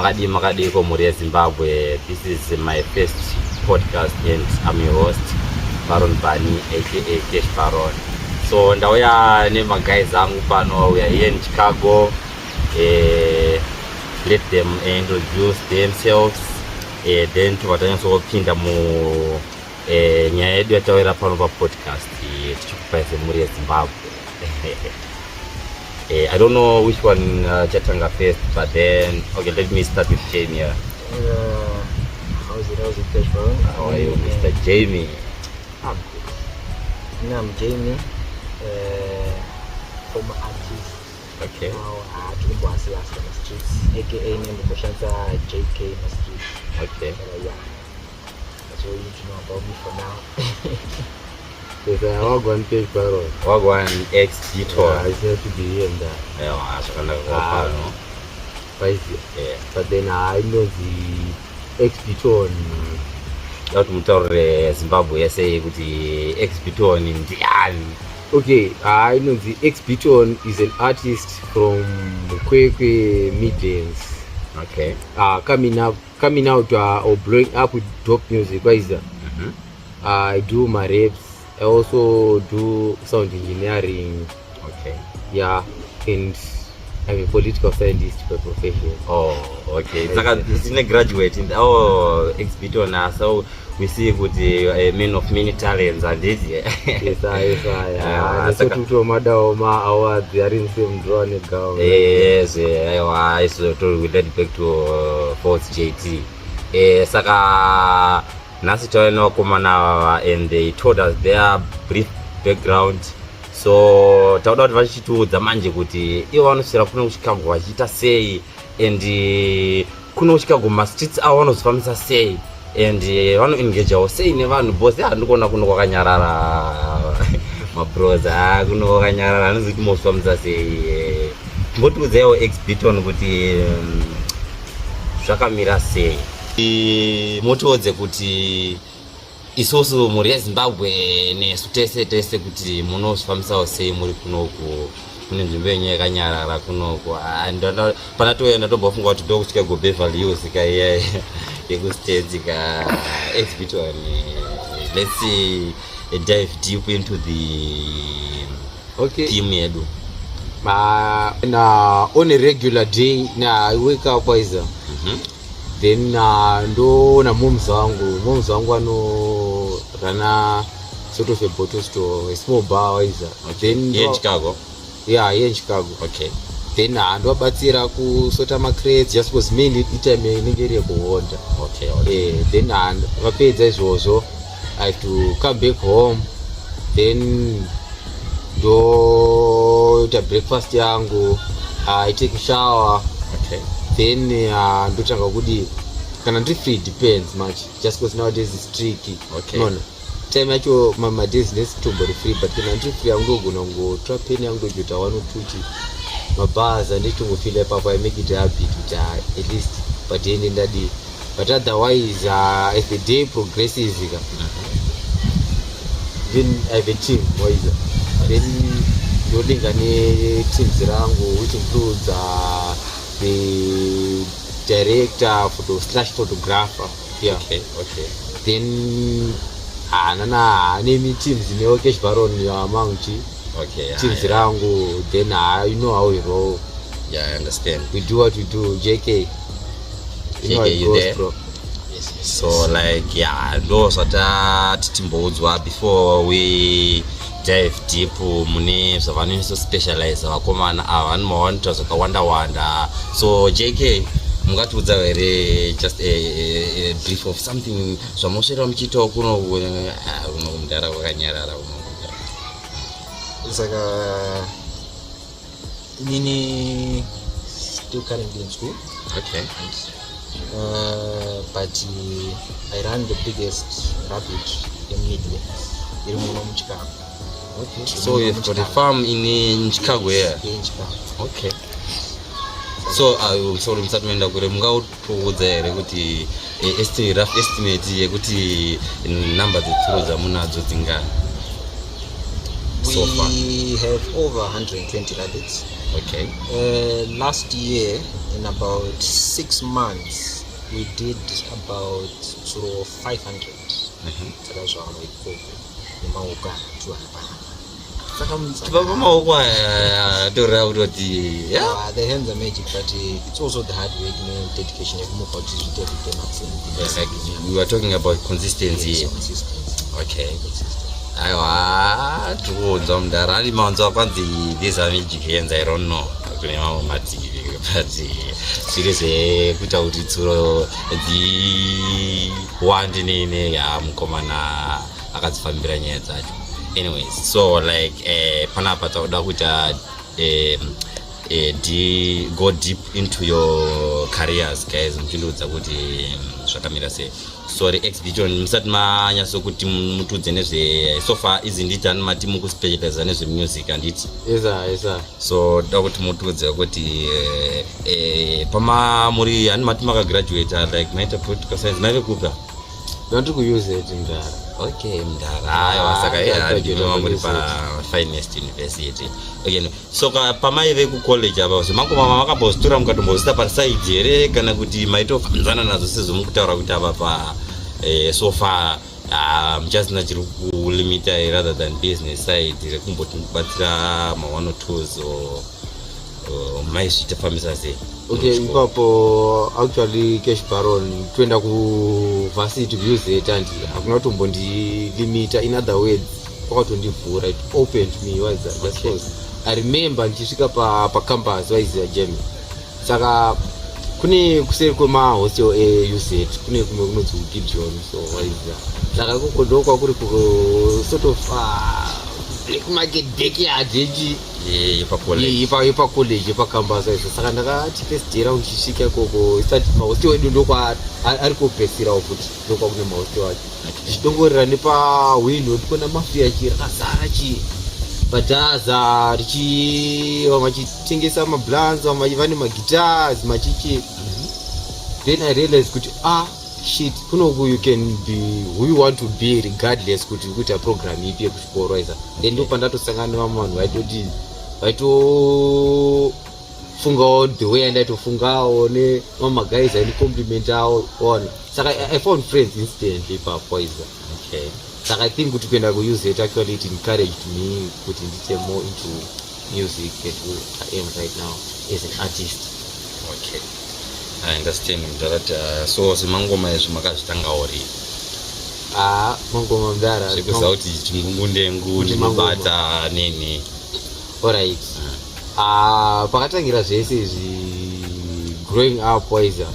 Makadi Komuri Zimbabwe. This is my first podcast and I'm your host, Baron Bani, aka Cash Baron. So ndauya nema guys angu pano, we are here in Chicago. Let them introduce themselves. Then tuvatanyatso pinda mu nyaya yedu yataura pano pa podcast tichikupa Komuri Zimbabwe. I don't know which one Chatanga first, but then okay, let me start with Jamie. How's it Cash Baron? How are you, Mr. Jamie? I'm good. I'm Jamie, former artist. Okay. Now I'm Bossy on the streets, aka named Boshansa JK in the streets. Okay. Yeah. That's all you need to know about me for now. Yes, I walk one Cash Baron. Walk one ex-Vitor. I said to be here and that. Yeah, I should know. Yeah. But then I know the ex-Vitor. That mutaure Zimbabwe say kuti ex-Vitor ni ndiani. Okay, I know the ex-Vitor is an artist from Kwekwe Midlands. Okay. Coming out or blowing up with dope music. What is that? I do my raps. I also do sound engineering. Okay. Yeah, and I'm a political scientist by profession. Oh, okay. It's a graduate in the ex-Vitor now, so we see good a man of many talents and this. Yes, I so to Madama awards they are in same drawing gown. Yes, I so to relate back to fourth JT. Saka Nasi Toino Kumana and they told us their brief background. So tauda vachitu dzamanje kuti iwo vanosvira kuno kuchicago vachita sei and kuno kuchicago mastreets avo vanozofambisa sei and vanoengagewo sei nevanhu bose handikuona kuno kwakanyarara mabroza kuno kwakanyarara hanozi kuti mozofambisa sei ngotiudzaiwo ex-Vitor kuti zvakamira sei motiudze kuti isusu muri yeZimbabwe nesu tese kuti munozvifambisawo sei muri kunoku kune nzvimbo yenyu yakanyarara kunoku pana toenda tobvafunga kuti ndokusvika kuBeverly Hills kaiya yekustates ka ex-Vitor. Let's dive deep into the theme yedu. On a regular day I wake up either. Then ndo na moms wangu ano rana sort of a bottle store, a small bar either. Then here in Chicago. Yeah, here in Chicago. Okay. Then ndo abatsira ku sort of crates just was mainly time inengere kuwonda. Okay. Then vapedza izvozvo I have to come back home. Then do ita breakfast yangu, I take a shower. Okay. Then ndotanga kudi kana ndiri free depends much just because nowadays it's tricky. Okay. No time yacho my days less to be free, but kana ndiri free angogona ngotra pen yangu ndojota 1 or 2 mabars and to feel up I make it happy to at least but then ndadi but otherwise as the day progresses then I have a team wise then ndodinga ne teams rangu which includes the director, photographer. Yeah. Okay. Then name teams in Cash Baron among teams rangu. Then you know how we roll. Yeah, I understand. We do what we do. JK, you there? Yes. So like those are titimbodzwa before we dive deep mune zvavanoiso specialize vakomana ava vanomawanita zvakawanda. So JK, mungatiudza here just a brief of something zvamusvera muchiitawo kuno mundara wakanyarara saka inini still currently in school. Okay. But I run the biggest rabbit in Midlands iri muno muchicago. Okay. So you've got a farm in Chicago here? Yeah, in Chicago. Okay. So sorry msatuenda kure mungautoudza here kuti rough estimate yekuti number dzetsuro dzamunadzo dzingana? so far? We have over 120 rabbits. Okay. Last year, in about 6 months, we did about 500. That's what we call the hands are magic, but it's also the hard work and dedication. We were talking about consistency. Yes, consistency. Okay. Aiwa, tukuudza mudhara ari manzwa kwanzi these are magic hands, I don't know. Kune mamwe mativi but zviri zvekuita kuti tsuro dziwande nene mukomana akadzifambira nyaya dzacho. Anyways, so like panapa tauda kuita go deep into your careers, guys. Muchindudza kuti zvakamira sei. Sorry, exhibition musati manyaso kuti mutudze nezve so far izi nditani mati mukuspecialize nezve music anditi. Yes. So da kuti mutudze kuti pama muri hani mati makagraduate like maita political science maita kupa ndiri kuuse it mudhara. Okay, mudhara aiwa saka ndinova muri pafinest university. Okay, so pamaive kucollege apa zvemangoma makambozvitora mukatombozvisa paside here kana kuti maitofambidzana nazo sezvo mukutaura kuti apa pa so far muchasina chiri kulimita rather than business side rekumboti mukubatsira ma1 or 2s maizvitafambisa sei? Okay, ipapo actually Cash Baron toenda kuvarsity kuuse it and hakuna kutombondilimita. In other words, wakatondivhura, it opened me. Why is that? Just because I remember ndichisvika pacampus waiziva Germany. Saka kune kuseri kwemahostel eUSET kune kumwe kunonzi Gideon, so waiziva. Saka koko ndokwa kuri sort of black market backyard yechi yepacollege yepacampus waiziva. Saka ndakachitestera ndichisvika ikoko isati mahostel edu ndokwa ari kupesirawo futi ndokwa kune mahostel acho. Ndichidongorera nepahwindo ndikuona mafia rakazara badaza vachitengesa mablans vane magitars machichi. Then I realized kuti shit, kunoku you can be who you want to be regardless kuti kuita program ipi yekuchikoro isa. Then ndo pandatosangana nevamwe vanhu vaitofungawo the way andaitofungawo nemamaguys aine compliment awo ona. Saka I found friends instantly ipapo isa. Okay. Saka I think kuti kuenda kuuse it actually it encouraged me kuti ndite more into music and who I am right now as an artist. Okay, I understand mudhara. So semangoma ezvo makazvitanga uri? Mangoma mudhara zvekuzauti chingungundengu nemabata nini. Alright. Pakatangira zvese izvi growing up wise,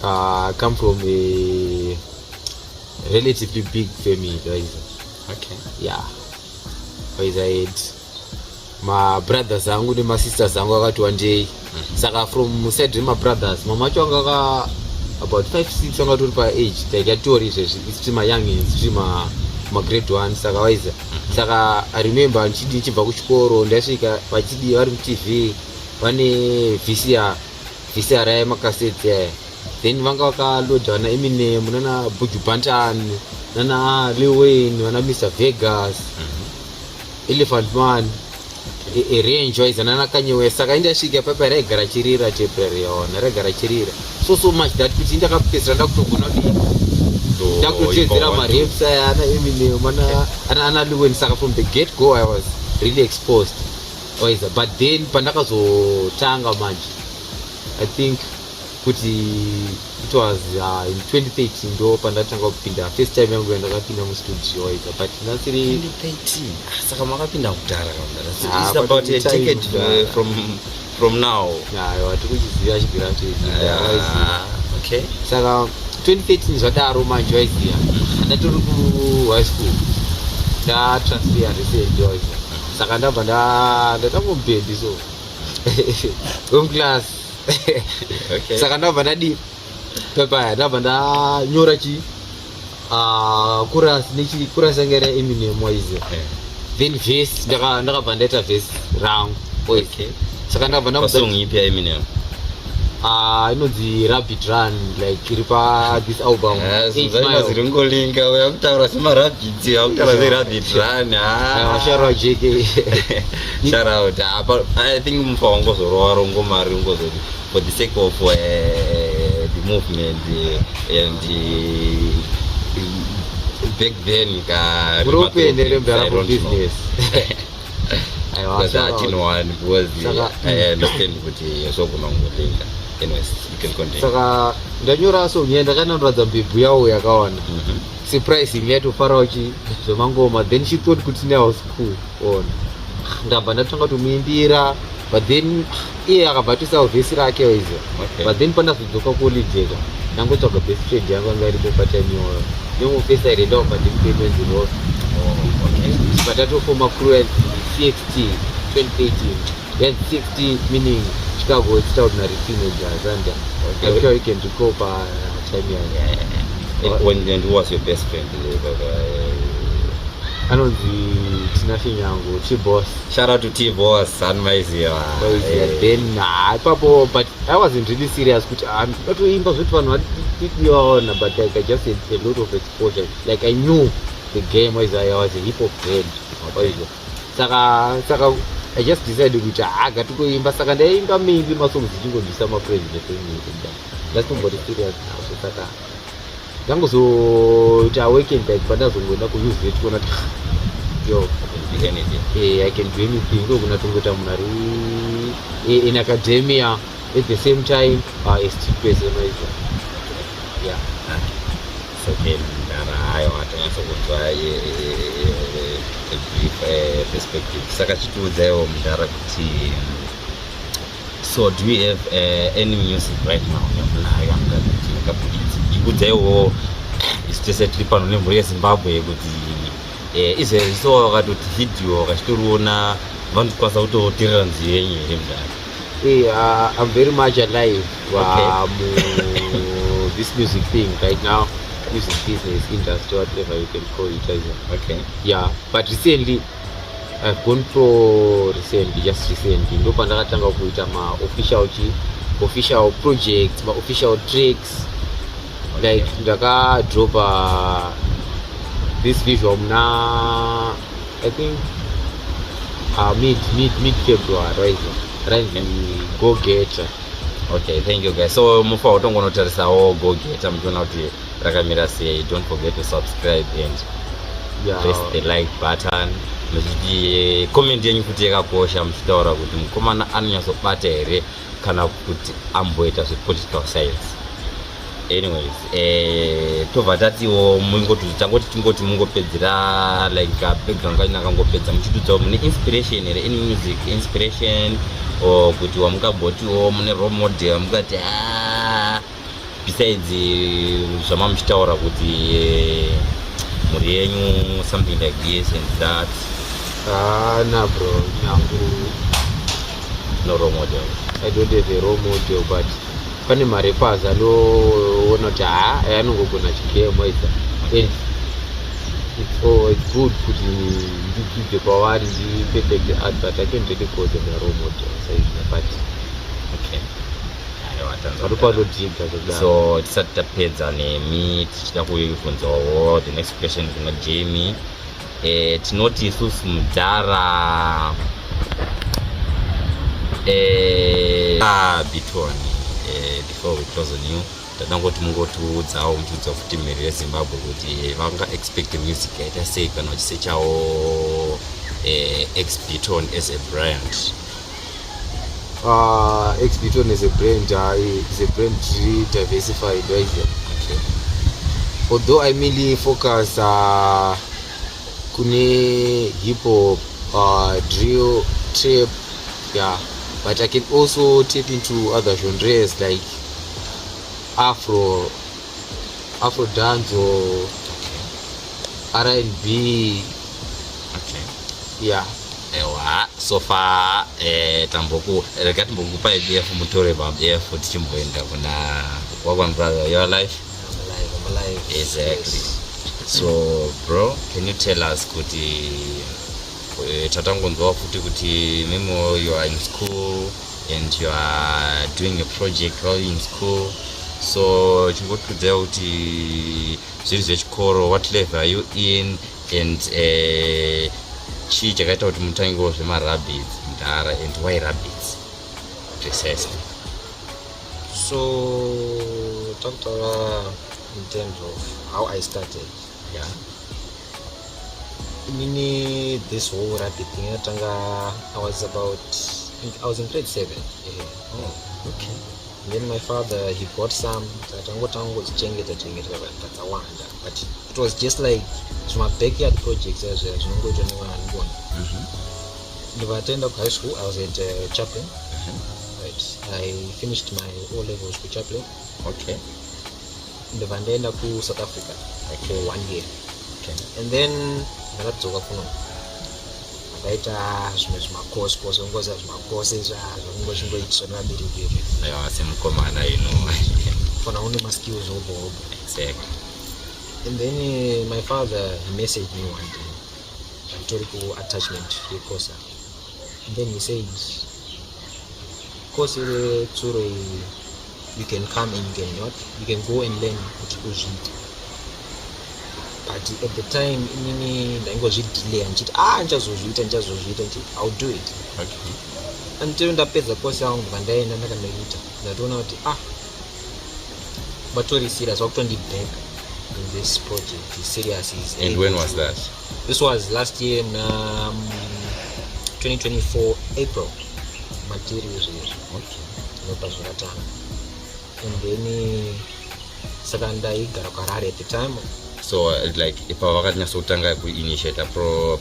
I come from a relatively big family, right? Okay. Yeah. Wise I had my brothers angu nema sisters angu akati one day. Saka from side my brothers, mama acho anga about 5-6 anga tori pa age like atori it's my youngins, it's my grade 1. Saka wise. Saka I remember ndichibva kuchikoro ndasvika pachidi vari TV vane VCR yemacassette. Then vanga vakaloda vana Eminem, nana Buju Banton, nana Lil Wayne, vana Mr. Vegas, Elephant Man, a range wise, nana Kanye West. Saka indasvika papa regara chirira temporary yaona regara chirira so much that kuti ndakapesera ndakutogona kuti ndakutedzera mareps aya ana Eminem ana Lil Wayne. Saka from the get go I was really exposed wise. But then pandakazotanga manje I think kuti it was in 2013 ndo pandatanga kupinda first time yangu ndakapinda mu studio wise. But nasiri 2013 saka makapinda kudhara kamudhara. It's about a decade from now. Tikuchiziva chibvira Okay. Saka 2013 zvadaro manje waiziya ndatori ku high school ndatransfer recent wise. Saka ndabva ndatambombendi so home class. Okay. Saka ndabva ndadi pepa ndabva ndanyora chorus yanga iri Eminem wise. Then verse ndakabva ndaita verse wrong. Okay. Saka ndabva ndamudza song ipi ya Eminem? inonzi Rabbit Run like iri this album 8 miles ziringolinga uyakutaura semarabbits yakutaura serabbit run vashara JK shout out I think mufa wangozorova rongomari ungozoti for the sake of the movement and back then uropenderembera business because I understand kuti sokunongolinga. Anyways, you can continue. Saka ndanyora so nyenda kana ndradza mbibvu yawo yakawanda. Surprising yato farachi zvemangoma then she thought kuti I was cool on. Ndabva ndatanga kumuimbira but then akabhatisa vhesi rake waiza. But then pandazodzoka college nangotsvaga best friend yangu anga iripo patanyora. Ndimufesa ire ndabva ndimupedzi no. Patatofoma crew at CXT 2018. Then 60 meaning Chicago extraordinary teenagers and I'm sure you can recall time and who was your best friend? Tinashin yangu T-Boss. Shout out to T-Boss and Maizia. Then papo, but I wasn't really serious I'm not doing which one pick me on, but like I just had a lot of exposure. Like I knew the game was I was a hip hop friend. Saka I just decided which I got to go in Basaka and maybe my songs to summer president. That's not what it's serious now. So Saka Yango so it's awakened back, but that's when I could use it when I do anything. I can do anything. Go in academia at the same time a street person. Yeah. So okay, I want to answer a brief perspective. Sakachitudzeo mdara kuti. So do we have any music right now? Ikudzeo is just a trip on the Zimbabwe kuti izvezvo wakatoti video wakachitoruona vanhu tikwanisa kutotirira nziyenyu here mudari. I'm very much alive this music thing right now. Music business, industry, whatever you can call it. Okay. Yeah, but recently I've gone pro just recently. Ndo pandakatanga kuita official projects, official tracks. Like ndaka drop this visual now. I think mid February, right? Go Getter. Okay, thank you guys. So mufa utongonotarisa Go Getter mtona kuti rakamira sei. Don't forget to subscribe and press the like button. Muchiti comment yenyu kuti yakakosha muchitaura kuti mukomana anonyatsobata here kana kuti amboita zvepolitical science. Anyways, tobva tatiwo tingoti mungopedzera like background kanyu akangopedza muchitudzawo mune inspiration here, any music inspiration or kuti wamungabotiwo mune role model mungati besides zvamamuchitaura kuti muri yenyu something like this and that. Nah bro, no role model. I don't have a role model, but pane marepas anoona kuti anongogona chigemo isa and it's good kuti ndidzidze kwavari ndipepeke art, but I can't really call them a role model but okay. So tisati tapedza nemi tichida kubvunzawo the next question kuna Jamie. Tinoti isusu mudhara Bitoni. Before we close on you, tadangoti mungotiudzawo muchiudza futi mhiri yeZimbabwe kuti vanga expect music yaita sei kana vachisechawo X-Biton as a brand. X-Biton as a brand is a brand really diversified, right? Okay. Although I mainly focus kune hip hop, drill, trap, yeah. But I can also tap into other genres like Afro dance or R&B. Okay. Yeah. So far rekati mbokupa idf mutore babf tichimboenda kuna wakwan brother. You're alive? I'm alive. Exactly. So bro, can you tell us kuti tatangonzwa futi kuti memo you are in school and you are doing a project while in school, so chingotikudzai kuti zviri zvechikoro, what level are you in, and chii chakaita kuti mutangewo zvemarabbits mudhara, and why rabbits precisely? So talked in terms of how I started. Yeah. Mini this whole rabbit thing, I was in grade 7. Yeah. Oh, okay. And then my father, he bought some that was changed, but it was just like my backyard projects as well. If I attended high school, I was at Chaplin. Right. I finished my O levels with Chaplin. Okay. If I ended up to South Africa for 1 year. Okay. And then ndakadzoka kuno akaita zvimwe zvimacourse ngoza zvimacourses zvakungochingoitiswa nevabereki aiwa semukomana ino fana une maskills obo. Exactly. And then my father, he messaged me one day nditori ku-attachment yecourse, and then he said course ile tsuro you can come and you can go and learn kuti uzviita. But at the time inini ndaingozvidelay ndichiti ndichazozviita ndichiti I'll do it. Okay. Until ndapedza course yangu ndaenda ndakandoita ndatoona kuti vatori serious vakutondiback in this project is serious. And when was that? This was last year in 2024 April materials here. Okay. Nopazvingatanga. And then saka ndaigara kuHarare at the time. So like if I wakanyasotanga kuinitiate a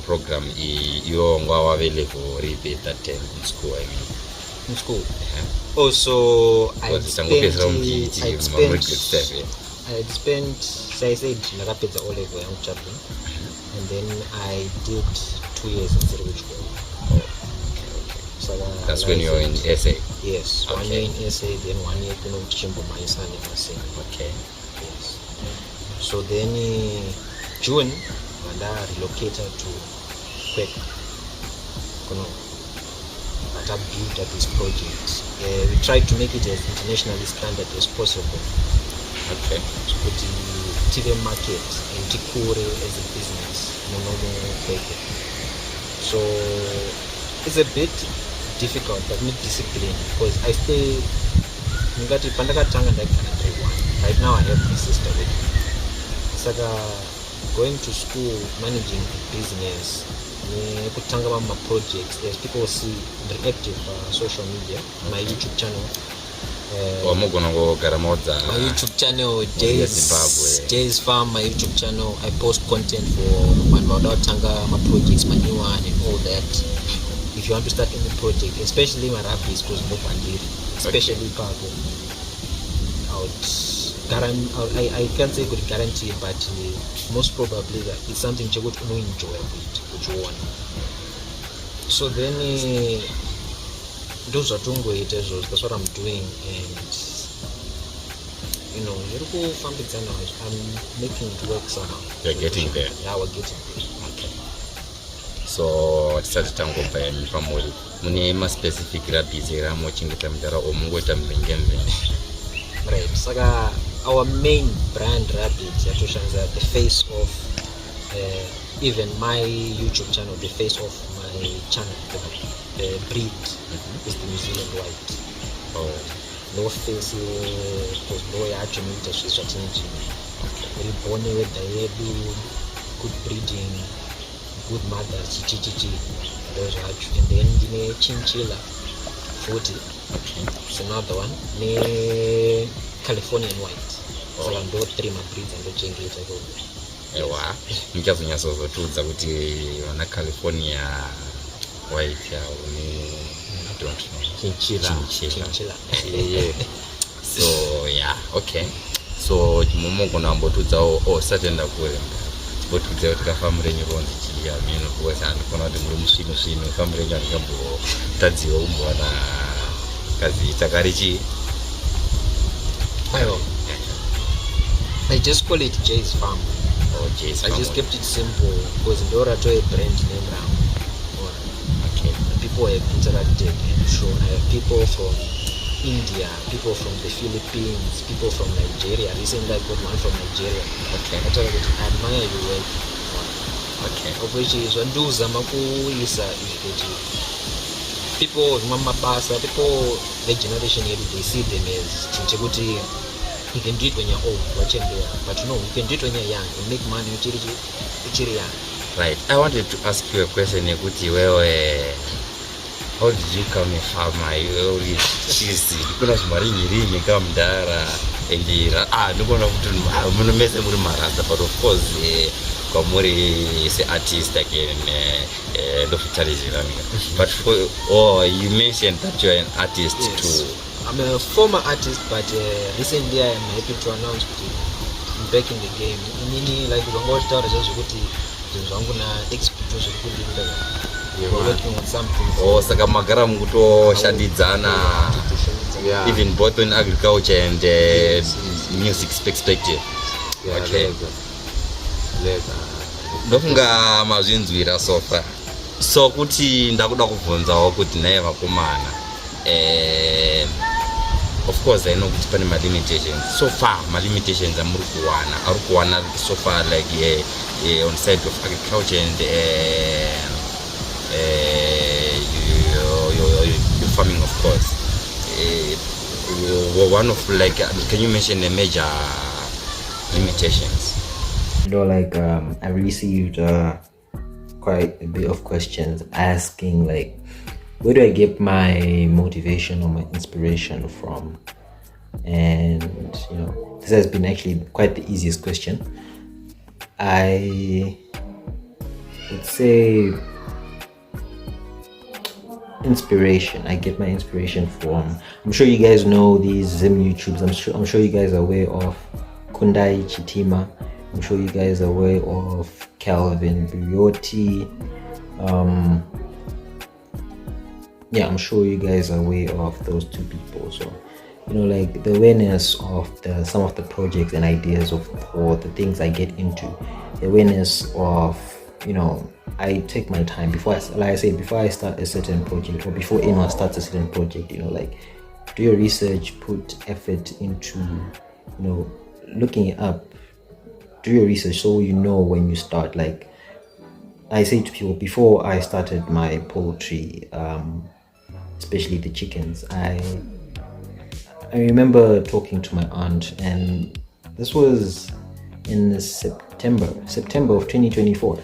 program iyo ngwave level ripe at that time in school, I mean. In school? Also I had spent so I said ndakapedza O level yangu Chaplin, and then I did 2 years in Serbian. So that's when you're in SA? Yes, okay. 1 year in SA, then 1 year in Chimbo Maisani. Okay. Yes. So then June, I relocated to Quebec. But I built up this project. We tried to make it as internationally standard as possible. Okay. So put the TV market and Tikure as a business, so it's a bit difficult, but not disciplined, because I stay right now I have my sister with me. So going to school, managing the business, kutanga my projects, as people see the active social media, my YouTube channel. My YouTube channel, Jay's Farm, my YouTube channel, I post content for my projects, my new one and all that. If you want to start any project, especially my rabbits, because especially Paco, I can't say good guarantee, but most probably that it's something you would enjoy which you want. So then those are that's what I'm doing, and I'm making it work somehow. You're getting there. Yeah, we're getting there. Okay. So tisati tangobva yani pamuri mune specific rabbits here amochengeta mudhara omungoita mvengemve. Right. Saka our main brand rabbits yatoshanza the face of even my YouTube channel, the face of my channel, the breed is the New Zealand white. Oh. No face because no actually she's very born with the good breeding, good mothers, those are, and then the chinchilla 40. Okay. It's another one. The Californian white. So I'm doing 3 breeds and the change it ago. Ewa, nikazonyasozotudza kuti vana California white yavo I don't know. Chinchilla. Yeah. So yeah, okay. So momogona ambotudzawo satenda kure botudza kuti kafamire nyironzi chiya mino kuwesa andikona kuti muri musvino famire nyange kambo tadziwa umbona kazi takarichi. I just call it Jay's Farm. Oh, Jay's Farm. I just kept it simple because Ndora to a brand name now. people have interacted and shown. I have people from India, people from the Philippines, people from Nigeria. Recently I got one from Nigeria. Okay. I told her that I admire your work. Okay. Of which is when do Zamaku is that people Mama Basa, people the generation here, they see them as Chinchiguti. You can do it when you're old, watch them there. But no, you can do it when you're young and make money with young. Right. I wanted to ask you a question, Ekuti, where how did you come a farmer? You already cheesy. Because Marini come there and no one of them mess with Marasa, but of course, Komori is an artist again, but you mentioned that you're an artist too. I'm a former artist, but recently I am happy to announce that I'm back in the game. Like we're working on something. Saka magara mutoshandidzana, even both in agriculture and music perspective. Okay. Ndofunga mazvinzwira sofa. So kuti ndakuda kubvunzawo kuti naye vakomana. Of course I know kuti pane ma limitations. So far my limitations are kuwana so far like on side of agriculture and your farming, of course. One of like, can you mention the major limitations? I received quite a bit of questions asking like, where do I get my motivation or my inspiration from? And this has been actually quite the easiest question. I would say inspiration. I get my inspiration from, I'm sure you guys know these Zim YouTubes. I'm sure you guys are aware of Kundai Chitima. I'm sure you guys are aware of Calvin Briotti. I'm sure you guys are aware of those two people. So like the awareness of some of the projects and ideas or the things I get into, the awareness of I take my time before I start a certain project, or before anyone starts a certain project, like do your research, put effort into looking it up, do your research so when you start. Like I say to people, before I started my poultry, especially the chickens, I remember talking to my aunt, and this was in September of 2024.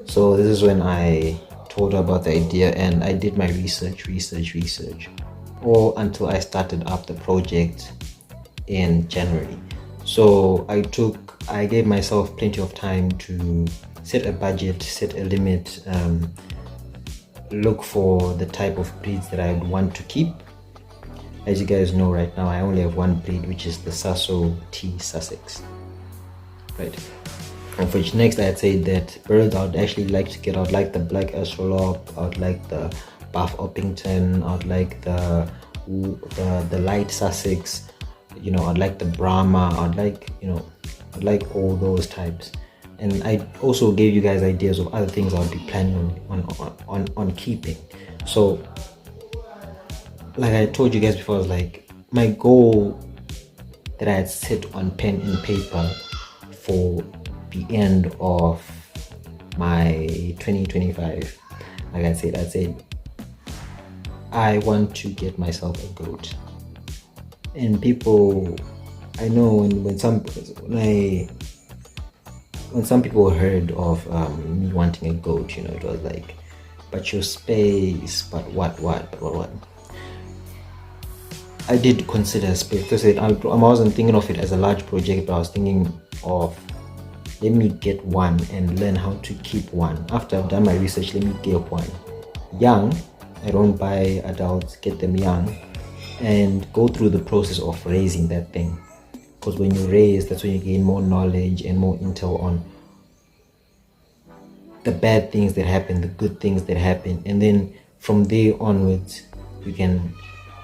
So this is when I told her about the idea, and I did my research, all until I started up the project in January. So I gave myself plenty of time to set a budget, set a limit, look for the type of breeds that I would want to keep. As you guys know, right now I only have one breed, which is the Sasso T Sussex. Right. And for next, I'd say that birds I would actually like to get. I would like the black astrolop. I would like the buff Orpington. I would like the light Sussex. I'd like the Brahma. I'd like all those types. And I also gave you guys ideas of other things I would be planning on keeping. So, like I told you guys before, I was like, my goal that I had set on pen and paper for the end of my 2025, like I said I want to get myself a goat. And people, I know when some people heard of me wanting a goat, it was like, but your space, but what. I did consider space, because I wasn't thinking of it as a large project, but I was thinking of, let me get one and learn how to keep one. After I've done my research, let me get one young. I don't buy adults, get them young, and go through the process of raising that thing. Because when you raise, that's when you gain more knowledge and more intel on the bad things that happen, the good things that happen, and then from there onwards, you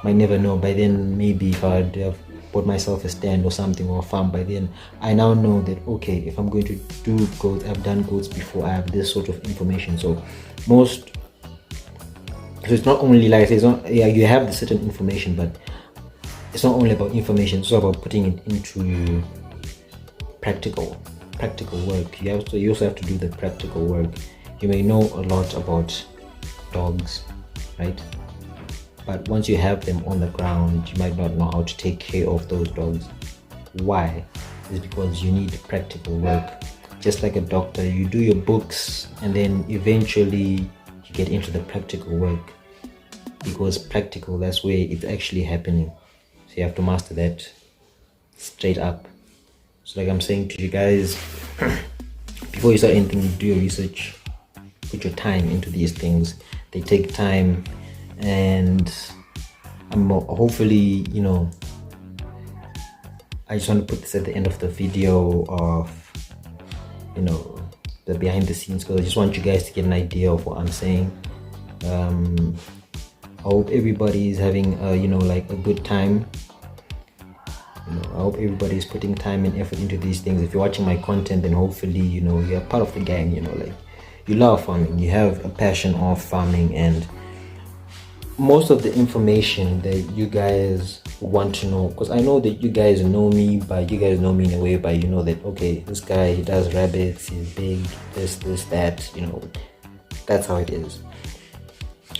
might never know. By then, maybe if I'd have bought myself a stand or something, or a farm, by then I now know that, okay, if I'm going to do goats, I've done goats before, I have this sort of information. So most So it's not only like it's not, yeah, you have the certain information, but it's not only about information. It's also about putting it into practical work. You also have to do the practical work. You may know a lot about dogs, right? But once you have them on the ground, you might not know how to take care of those dogs. Why? It's because you need practical work. Just like a doctor, you do your books and then eventually you get into the practical work, because practical, that's where it's actually happening. So you have to master that straight up. So like I'm saying to you guys, before you start anything, do your research, put your time into these things. They take time, and hopefully, I just want to put this at the end of the video of, the behind the scenes, because I just want you guys to get an idea of what I'm saying. I hope everybody is having a good time. I hope everybody is putting time and effort into these things. If you're watching my content, then hopefully you're part of the gang. You love farming, you have a passion of farming, and most of the information that you guys want to know, because I know that you guys know me, but you guys know me in a way by that, okay, this guy, he does rabbits, he's big, this, that, that's how it is.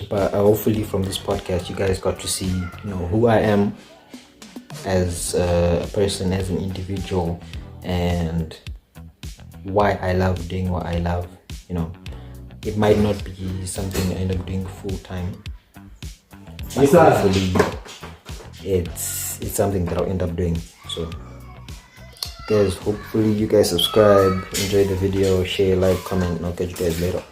But hopefully from this podcast you guys got to see who I am as a person, as an individual, and why I love doing what I love. It might not be something I end up doing full time, but hopefully it's something that I'll end up doing. So guys, hopefully you guys subscribe, enjoy the video, share, like, comment, and I'll catch you guys later.